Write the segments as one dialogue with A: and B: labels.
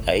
A: AI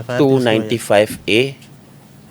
B: FIR
A: 295A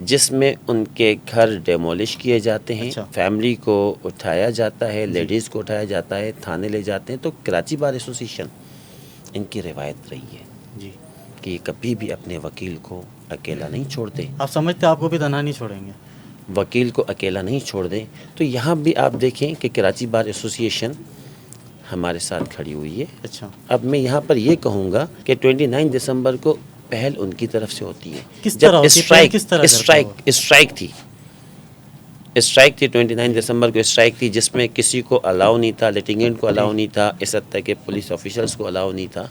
A: جس میں ان کے گھر ڈیمولش کیے جاتے ہیں,
B: اچھا.
A: فیملی کو اٹھایا جاتا ہے, لیڈیز کو اٹھایا جاتا ہے, تھانے لے جاتے ہیں. تو کراچی بار ایسوسیشن ان کی روایت رہی ہے
B: جی,
A: کہ یہ کبھی بھی اپنے وکیل کو اکیلا نہیں چھوڑتے,
B: آپ سمجھتے آپ کو بھی تنہا نہیں چھوڑیں گے؟
A: وکیل کو اکیلا نہیں چھوڑ دیں. تو یہاں بھی آپ دیکھیں کہ کراچی بار ایسوسیشن ہمارے ساتھ کھڑی ہوئی ہے.
B: اچھا,
A: اب میں یہاں پر یہ کہوں گا کہ 29 دسمبر کو پہل ان کی طرف سے ہوتی ہے.
B: کس طرح ہوتی ہے؟ پہل کس طرح کرتا ہے وہ؟
A: اسٹرائک تھی 29 دسمبر کو اسٹرائک تھی, جس میں کسی کو الاؤ نہیں تھا, لٹیگنٹ کو الاؤ نہیں تھا, اس حد تک کہ پولیس آفیشلس کو الاؤ نہیں تھا,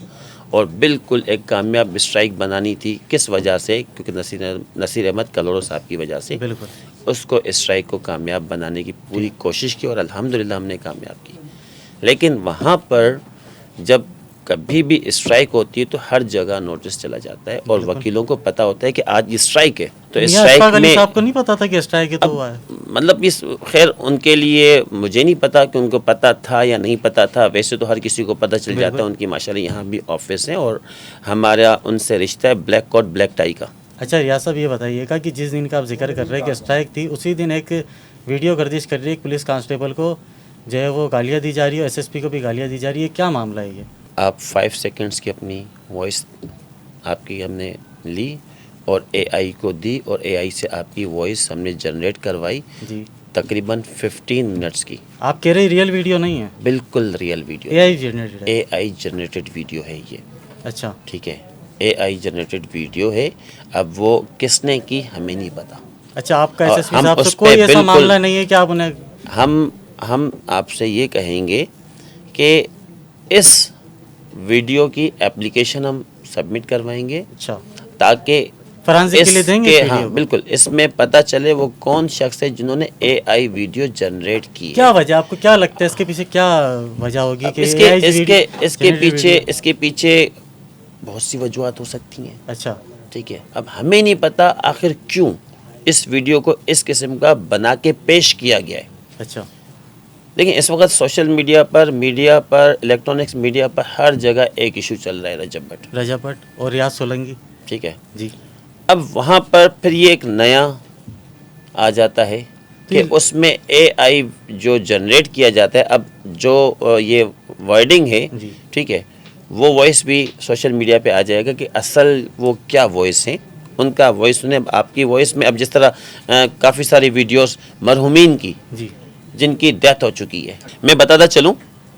A: اور بالکل ایک کامیاب اسٹرائک بنانی تھی. کس وجہ سے؟ کیونکہ نصیر احمد کلوڑو صاحب کی وجہ سے
B: بالکل.
A: اس کو اسٹرائک کو کامیاب بنانے کی پوری کوشش کی, اور الحمدللہ ہم نے کامیاب کی. لیکن وہاں پر جب کبھی بھی اسٹرائک ہوتی ہے تو ہر جگہ نوٹس چلا جاتا ہے, اور وکیلوں کو پتہ ہوتا ہے کہ آج اسٹرائک ہے. تو اسٹرائک میں
B: آپ کو نہیں پتا تھا کہ اسٹرائک ہے تو ہوا ہے؟
A: مطلب خیر ان کے لیے مجھے نہیں پتا کہ ان کو پتا تھا یا نہیں پتا تھا. ویسے تو ہر کسی کو پتہ چل جاتا ہے. ان کی ماشاءاللہ یہاں بھی آفس ہیں, اور ہمارا ان سے رشتہ ہے بلیک کوٹ بلیک ٹائی کا.
B: اچھا ریاض صاحب, یہ بتائیے گا کہ جس دن کا آپ ذکر کر رہے ہیں کہ اسٹرائک تھی, اسی دن ایک ویڈیو گردش کر رہی ہے, پولیس کانسٹیبل کو جو ہے وہ گالیاں دی جا رہی ہے, اور ایس ایس پی کو بھی گالیاں دی جا رہی ہے. کیا معاملہ ہے یہ؟
A: آپ 5 سیکنڈز کی اپنی وائس آپ کی ہم نے لی اور اے آئی کو دی, اور اے آئی سے آپ کی وائس ہم نے جنریٹ کروائی
B: جی,
A: تقریباً 15 منٹس کی.
B: آپ کہہ رہے ریئل ویڈیو نہیں ہے؟
A: بالکل ریئل ویڈیو,
B: اے آئی جنریٹڈ ہے.
A: اے آئی جنریٹڈ ویڈیو ہے یہ.
B: اچھا,
A: ٹھیک ہے, اے آئی جنریٹڈ ویڈیو ہے. اب وہ کس نے کی ہمیں نہیں پتا.
B: اچھا, آپ کا ایس ایس پی
A: ہم
B: صاحب سے
A: اس پہ
B: کوئی ایسا
A: بالکل-
B: معاملہ نہیں ہے کہ آپ انہیں
A: ہم آپ سے یہ کہیں گے کہ اس ویڈیو کی اپلیکیشن ہم سبمٹ کروائیں گے,
B: اچھا
A: تاکہ
B: فورانسک کے لیے دیں گے اس
A: ہاں
B: ویڈیو کو؟
A: بالکل اس میں پتہ چلے وہ کون شخص ہے جنہوں نے اے آئی ویڈیو جنریٹ کی ہے.
B: کیا وجہ, آپ کو کیا لگتا ہے اس کے پیچھے کیا وجہ ہوگی کہ
A: اس کے پیچھے بہت سی وجوہات ہو سکتی ہیں.
B: اچھا,
A: ٹھیک ہے, اب ہمیں نہیں پتا آخر کیوں اس ویڈیو کو اس قسم کا بنا کے پیش کیا گیا ہے.
B: اچھا,
A: لیکن اس وقت سوشل میڈیا پر الیکٹرانکس میڈیا پر ہر جگہ ایک ایشو چل رہا ہے,
B: رجب بٹ اور ریاض سولنگی.
A: ٹھیک ہے,
B: جی,
A: اب وہاں پر پھر یہ ایک نیا آ جاتا ہے کہ اس میں اے آئی جو جنریٹ کیا جاتا ہے, اب جو یہ ورڈنگ ہے,
B: جی,
A: ٹھیک ہے, وہ وائس بھی سوشل میڈیا پہ آ جائے گا کہ اصل وہ کیا وائس ہیں, ان کا وائس سنیں. آپ کی وائس میں اب جس طرح کافی ساری ویڈیوز مرحومین کی
B: جی,
A: جن کی ڈیتھ ہو چکی ہے, میں بتاتا چلوں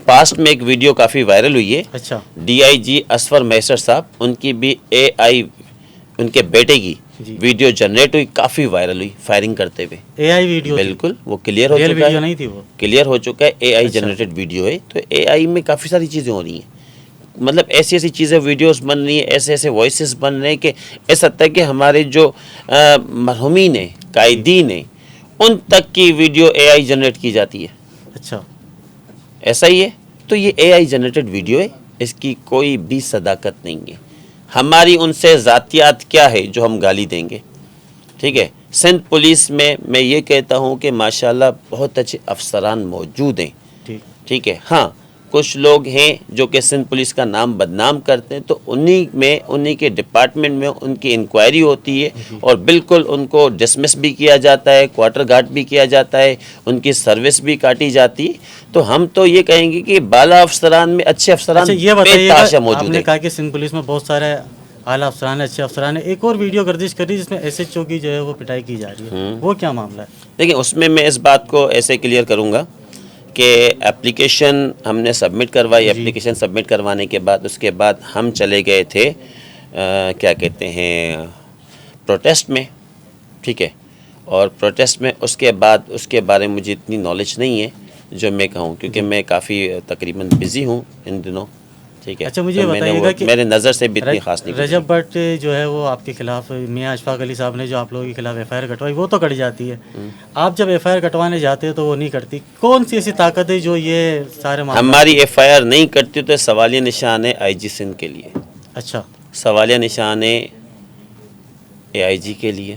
A: پاسٹ میں ایک ویڈیو کافی وائرل ہوئی ہے.
B: اچھا,
A: ڈی آئی جی اسفر میسر صاحب, ان کی بھی اے آئی ان کے بیٹے کی
B: جی,
A: ویڈیو جنریٹ ہوئی, کافی وائرل ہوئی فائرنگ کرتے ہوئے.
B: اے آئی ویڈیو
A: بالکل وہ کلیئر ہو
B: ریئل
A: چکا
B: ویڈیو
A: ہے,
B: نہیں تھی وہ,
A: کلیئر ہو چکا ہے, اے آئی
B: اچھا.
A: جنریٹڈ ویڈیو ہے. تو اے آئی میں کافی ساری چیزیں ہو رہی ہیں, مطلب ایسی ایسی چیزیں ویڈیوز بن رہی ہیں, ایسے ایسے وائسز بن رہے ہیں کہ اس حد تک کہ ہمارے جو مرحومین ہیں, قائدین ہیں, ان تک کی ویڈیو اے آئی جنریٹ کی جاتی ہے.
B: اچھا,
A: ایسا ہی ہے. تو یہ اے آئی جنریٹڈ ویڈیو ہے, اس کی کوئی بھی صداقت نہیں ہے. ہماری ان سے ذاتیات کیا ہے جو ہم گالی دیں گے. ٹھیک ہے, سندھ پولیس میں یہ کہتا ہوں کہ ماشاءاللہ بہت اچھے افسران موجود ہیں.
B: ٹھیک,
A: ٹھیک ہے, ہاں کچھ لوگ ہیں جو کہ سندھ پولیس کا نام بدنام کرتے ہیں, تو انہی کے ڈپارٹمنٹ میں ان کی انکوائری ہوتی ہے, اور بالکل ان کو ڈسمس بھی کیا جاتا ہے, کوارٹر گارڈ بھی کیا جاتا ہے, ان کی سروس بھی کاٹی جاتی ہے. تو ہم تو یہ کہیں گے کہ بالا افسران میں اچھے افسران
B: یہ بتائیے
A: بے تحاشا
B: آپ
A: موجود
B: نے
A: ہیں.
B: کہا کہ سندھ پولیس میں بہت سارے اعلیٰ افسران ہیں, اچھے افسران ہیں. ایک اور ویڈیو گردش کر رہی ہے جس میں ایس ایچ او کی جو ہے وہ پٹائی کی جا رہی ہے, وہ کیا معاملہ ہے؟
A: دیکھیں, اس میں اس بات کو ایسے کلیئر کروں گا کہ اپلیکیشن ہم نے سبمٹ کروائی. اپلیکیشن سبمٹ کروانے کے بعد اس کے بعد ہم چلے گئے تھے کیا کہتے ہیں پروٹیسٹ میں. ٹھیک ہے, اور پروٹیسٹ میں اس کے بعد اس کے بارے میں مجھے اتنی نالج نہیں ہے جو میں کہوں, کیونکہ میں کافی تقریباً بزی ہوں ان دنوں. ٹھیک ہے,
B: اچھا, مجھے بتائیے گا کہ
A: میرے نظر سے بھی اتنی خاص نہیں.
B: رجب بٹ جو ہے وہ آپ کے خلاف, میاں اشفاق علی صاحب نے جو آپ لوگوں کے خلاف ایف آئی آر کٹوائی, وہ تو کٹ جاتی ہے. آپ جب ایف آئی آر کٹوانے جاتے ہیں تو وہ نہیں کٹتی. کون سی ایسی طاقت ہے جو یہ سارے
A: ہماری ایف آئی آر نہیں کرتی تو سوالیہ نشان ہے آئی جی سندھ کے لیے.
B: اچھا,
A: سوالیہ نشان ہے اے آئی جی کے لیے.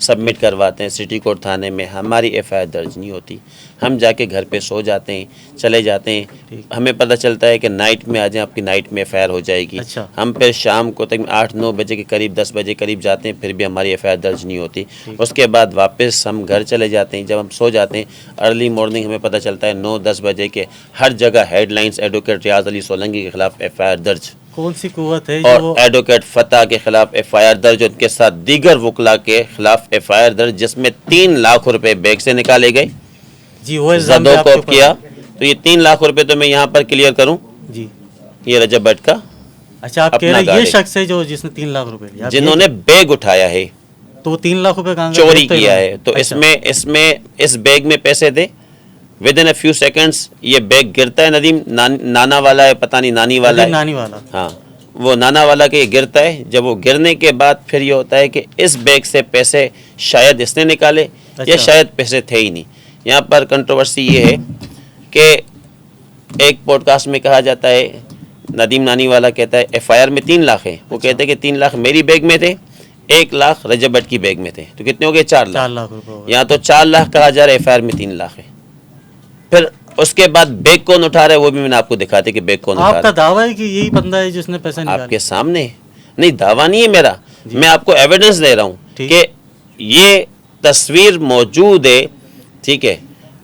A: سبمٹ کرواتے ہیں سٹی کورٹ تھانے میں, ہماری ایف آئی آر درج نہیں ہوتی, ہم جا کے گھر پہ سو جاتے ہیں, چلے جاتے ہیں, ہمیں پتہ چلتا ہے کہ نائٹ میں آ جائیں, آپ کی نائٹ میں ایف آئی آر ہو جائے گی.
B: اچھا.
A: ہم پھر شام کو تک 8-9 بجے کے قریب 10 بجے قریب جاتے ہیں, پھر بھی ہماری ایف آئی آر درج نہیں ہوتی. اس کے بعد واپس ہم گھر چلے جاتے ہیں, جب ہم سو جاتے ہیں ارلی مارننگ ہمیں پتہ چلتا ہے 9-10 بجے کے ہر جگہ ہیڈ لائنس ایڈوکیٹ ریاض علی سولنگی کے خلاف ایف آئی آر درج,
B: کون سی قوت ہے
A: اور
B: جو
A: ایڈوکیٹ فتح کے خلاف ایف آئی آر درج, ان کے ساتھ دیگر وکلا کے خلاف ایف آئی آر درج, جس میں 3 لاکھ روپے بینک سے نکالے گئے,
B: جی وہ الزام
A: زدوں
B: آپ
A: کو
B: کے اوپر
A: کیا. تو یہ 3 لاکھ روپے تو میں یہاں پر کلیئر کروں,
B: جی.
A: یہ رجب بٹ کا
B: اچھا آپ کہہ
A: اپنا
B: رہے ہیں
A: گاڑی.
B: یہ شخص ہے جو جس نے 3 لاکھ روپے لیا,
A: جنہوں نے بیگ اٹھایا ہے,
B: تو وہ 3 لاکھ روپے کہاں گئے؟
A: چوری
B: بیگ تو
A: کیا
B: انہوں نے-
A: ہے. تو
B: اچھا.
A: اس بیگ میں پیسے دے, with in a few seconds یہ بیگ گرتا ہے. ندیم نانا والا ہے, پتہ نہیں نانی والا ہے,
B: نانی والا.
A: ہاں وہ نانا والا کے یہ گرتا ہے. جب وہ گرنے کے بعد پھر یہ ہوتا ہے کہ اس بیگ سے پیسے شاید اس نے نکالے یا
B: اچھا.
A: شاید پیسے تھے ہی نہیں. یہاں پر کنٹروورسی یہ ہے کہ ایک پوڈ کاسٹ میں کہا جاتا ہے, ندیم نانی والا کہتا ہے ایف آئی آر میں 3 لاکھ ہے, وہ کہتے ہیں کہ 3 لاکھ میری بیگ میں تھے, 1 لاکھ رجب بٹ کی بیگ میں تھے, تو کتنے ہو گئے 4
B: 4
A: لاکھ.
B: لاکھ روپے ہو گئے.
A: یہاں تو 4 لاکھ کہا جا رہا ہے, ایف آئی آر میں 3 لاکھ ہے. پھر اس کے بعد بیگ کون اٹھا رہا ہے وہ بھی میں نے آپ کو دکھاتے کہ بیگ کون اٹھا
B: آپ
A: رہا
B: کا
A: ہے.
B: دعویٰ ہے کہ یہی بندہ ہے جس نے پیسے
A: آپ
B: نکالے؟
A: کے سامنے نہیں, دعویٰ نہیں ہے میرا,
B: جی.
A: میں آپ کو ایویڈنس دے رہا ہوں
B: ٹھیک.
A: کہ یہ تصویر موجود ہے, ٹھیک ہے,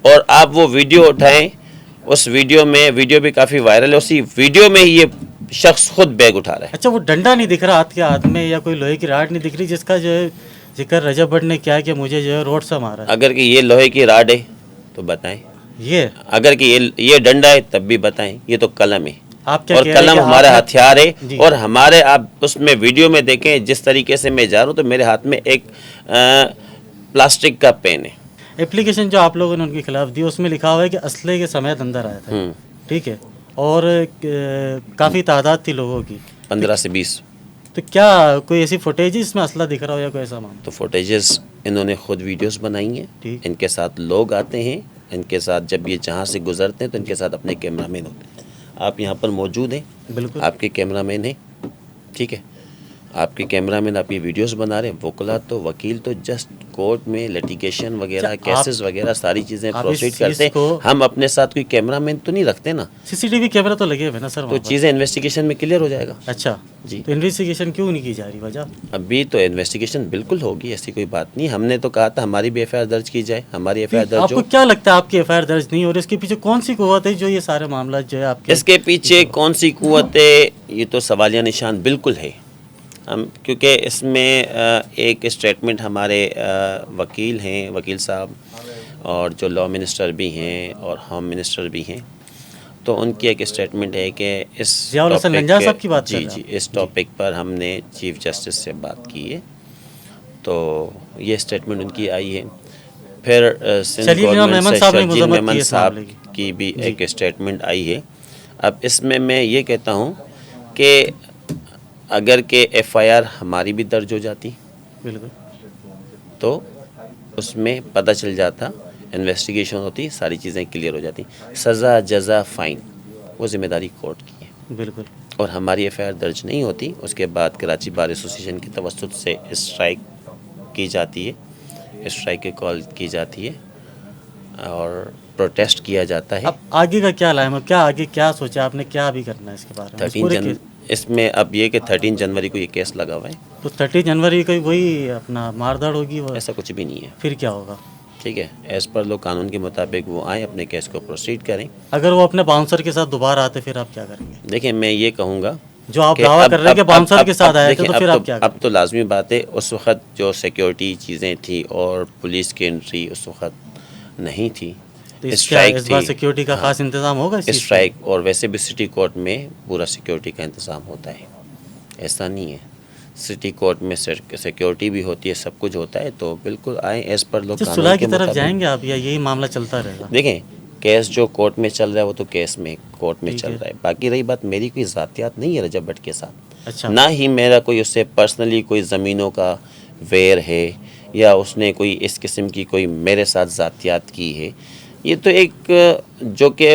A: اور آپ وہ ویڈیو اٹھائیں, اس ویڈیو بھی کافی وائرل ہے, اسی ویڈیو میں یہ شخص خود بیگ اٹھا رہا ہے.
B: اچھا وہ ڈنڈا نہیں دکھ رہا ہاتھ کے ہاتھ میں, یا کوئی لوہے کی راڈ نہیں دکھ رہی جس کا جو ہے ذکر رجب بٹ نے کیا کہ مجھے جو ہے روڈ سے مارا ہے؟
A: اگر کہ یہ لوہے کی راڈ ہے تو بتائیں,
B: یہ
A: اگر کہ یہ ڈنڈا ہے تب بھی بتائیں, یہ تو قلم ہے,
B: آپ کیا
A: اور
B: کہہ رہے ہیں
A: قلم
B: کہ
A: ہمارا
B: آپ نے-
A: ہتھیار ہے.
B: جی.
A: اور ہمارے آپ اس میں ویڈیو میں دیکھیں جس طریقے سے میں جا رہا ہوں تو میرے ہاتھ میں ایک پلاسٹک کا پین ہے.
B: اپلیکیشن جو آپ لوگوں نے ان کے خلاف دی اس میں لکھا ہوا ہے کہ اسلحے کے سمیت اندر آیا تھا, ٹھیک ہے, اور کافی تعداد تھی لوگوں کی,
A: 15 سے 20
B: تو کیا کوئی ایسی فوٹیج اس میں اسلحہ دکھ رہا ہو یا کوئی ایسا معاملہ؟
A: تو فوٹیجز انہوں نے خود ویڈیوز بنائی ہیں,
B: ٹھیک.
A: ان کے ساتھ لوگ آتے ہیں, ان کے ساتھ جب یہ جہاں سے گزرتے ہیں تو ان کے ساتھ اپنے کیمرہ مین ہوتے ہیں. آپ یہاں پر موجود ہیں,
B: بالکل.
A: آپ کے کیمرہ مین ہیں, ٹھیک ہے, آپ کے کیمرہ مین آپ یہ ویڈیوز بنا رہے ہیں. وکلا تو وکیل تو جسٹ کورٹ میں لیٹیگیشن وغیرہ کیسز وغیرہ ساری چیزیں
B: آپ
A: پروسیڈ
B: اس
A: کرتے
B: چیز کو-
A: ہیں, ہم اپنے ساتھ کوئی کیمرہ مین تو نہیں رکھتے نا,
B: CCTV کیمرہ تو لگے ہوئے نا سر
A: تو
B: وہاں پر.
A: چیزیں انویسٹیگیشن میں کلیئر ہو جائے گا.
B: اچھا
A: جی.
B: تو انویسٹیگیشن کیوں نہیں کی جا رہی وجہ؟
A: ابھی تو انویسٹیگیشن بالکل ہوگی, ایسی کوئی بات نہیں. ہم نے تو کہا تھا ہماری بھی ایف آئی آر درج کی جائے, ہماری ایف آئی آر
B: آپ
A: درج
B: کو
A: ہو.
B: کیا لگتا ہے آپ کی ایف آئی آر درج نہیں ہو رہی, اس کے پیچھے کون سی قوت ہے جو یہ سارے معاملات جو ہے آپ کے
A: اس کے پیچھے کون سی قوت ہے, یہ تو سوالیہ نشان بالکل ہے. ہم کیونکہ اس میں ایک اسٹیٹمنٹ ہمارے وکیل ہیں, وکیل صاحب, اور جو لا منسٹر بھی ہیں اور ہوم منسٹر بھی ہیں, تو ان کی ایک اسٹیٹمنٹ ہے کہ اس
B: ضیاء الحسن ننجا صاحب کی بات کر
A: جی
B: رہے ہیں
A: جی اس ٹاپک پر ہم نے چیف جسٹس سے بات کی ہے, تو یہ اسٹیٹمنٹ ان کی آئی ہے. پھر سندھ
B: شرجیل
A: گورنمنٹ
B: میمن
A: سے
B: صاحب نے
A: شرجیل
B: مذمت کی
A: میمن
B: اس
A: صاحب
B: معاملے کی.
A: کی بھی
B: جی.
A: ایک اسٹیٹمنٹ آئی ہے. اب اس میں یہ کہتا ہوں کہ اگر کہ ایف آئی آر ہماری بھی درج ہو جاتی
B: بالکل,
A: تو اس میں پتہ چل جاتا, انویسٹیگیشن ہوتی, ساری چیزیں کلیئر ہو جاتی. سزا جزا فائن وہ ذمہ داری کورٹ کی ہے,
B: بالکل.
A: اور ہماری ایف آئی آر درج نہیں ہوتی. اس کے بعد کراچی بار ایسوسیشن کی توسط سے اسٹرائک کی جاتی ہے, اسٹرائک کی کال کی جاتی ہے اور پروٹیسٹ کیا جاتا ہے.
B: اب آگے کا کیا لائم ہے, کیا آگے کیا سوچا آپ نے, کیا ابھی کرنا ہے اس کے بارے میں؟
A: 13 اس میں اب یہ کہ 13 جنوری کو یہ کیس لگا ہوا ہے.
B: تو 30 جنوری کو وہی اپنا مارداڑ ہوگی, وہ
A: ایسا کچھ بھی نہیں ہے.
B: پھر کیا ہوگا؟
A: ٹھیک ہے, ایز پر لوگ قانون کے مطابق وہ آئیں, اپنے کیس کو پروسیڈ کریں.
B: اگر وہ اپنے باؤنسر کے ساتھ دوبارہ آتے پھر آپ کیا کریں گے؟
A: دیکھیں میں یہ کہوں گا
B: جو آپ
A: کہ
B: دعویٰ کر رہے ہیں کہ باؤنسر کے ساتھ آئے تھے, تو
A: دیکھیں
B: پھر آپ کیا
A: اب تو لازمی بات ہے, اس وقت جو سیکیورٹی چیزیں تھی اور پولیس کی انٹری اس وقت نہیں تھی. اسٹرائک
B: اس بار
A: تھی,
B: سیکیورٹی کا خاص انتظام ہوگا اس چیز کا؟
A: اسٹرائک, اور ویسے بھی سٹی کورٹ میں پورا سیکیورٹی کا انتظام ہوتا ہے, ایسا نہیں ہے. سٹی کورٹ میں سیکیورٹی بھی ہوتی ہے, سب کچھ ہوتا ہے, تو بالکل آئیں ایز پر لوگ
B: صلح
A: قانون
B: کی
A: کے
B: طرف
A: مطابق.
B: جائیں گے آپ یا یہی معاملہ چلتا رہے گا؟
A: دیکھیں کیس جو کورٹ میں چل رہا ہے وہ تو کیس میں کورٹ میں
B: ٹھیک
A: چل
B: ہے.
A: رہا ہے. باقی رہی بات, میری کوئی ذاتیات نہیں ہے رجب بٹ کے ساتھ,
B: اچھا,
A: نہ ہی میرا کوئی اس سے پرسنلی کوئی زمینوں کا ویر ہے, یا اس نے کوئی اس قسم کی کوئی میرے ساتھ ذاتیات کی ہے. یہ تو ایک جو کہ